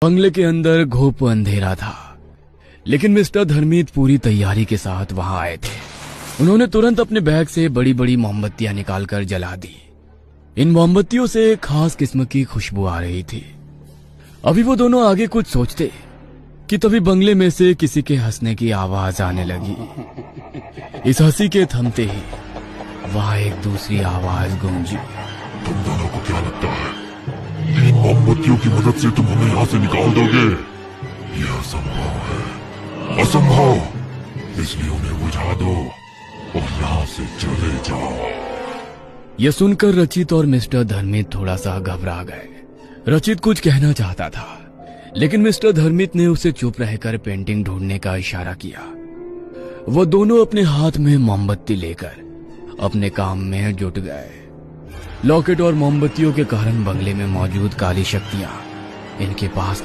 बंगले के अंदर घोप अंधेरा था, लेकिन मिस्टर धर्मित पूरी तैयारी के साथ वहां आए थे। उन्होंने तुरंत अपने बैग से बड़ी बड़ी मोमबत्तियां निकालकर जला दी। इन मोमबत्तियों से एक खास किस्म की खुशबू आ रही थी। अभी वो दोनों आगे कुछ सोचते कि तभी बंगले में से किसी के हंसने की आवाज आने लगी। इस हंसी के थमते ही वहां एक दूसरी आवाज गूंजी। तुम दोनों को क्या लगता है इन मोमबत्तियों की मदद से तुम हमें यहाँ से निकाल दोगे? यह असंभव है, असंभव। इसलिए उन्हें बुझा दो और यहाँ से चले जाओ। यह सुनकर रचित और मिस्टर धर्मित थोड़ा सा घबरा गए। रचित कुछ कहना चाहता था, लेकिन मिस्टर धर्मित ने उसे चुप रहकर पेंटिंग ढूंढने का इशारा किया। वो दोनों अपने हाथ में मोमबत्ती लेकर अपने काम में जुट गए। लॉकेट और मोमबत्तियों के कारण बंगले में मौजूद काली शक्तियां इनके पास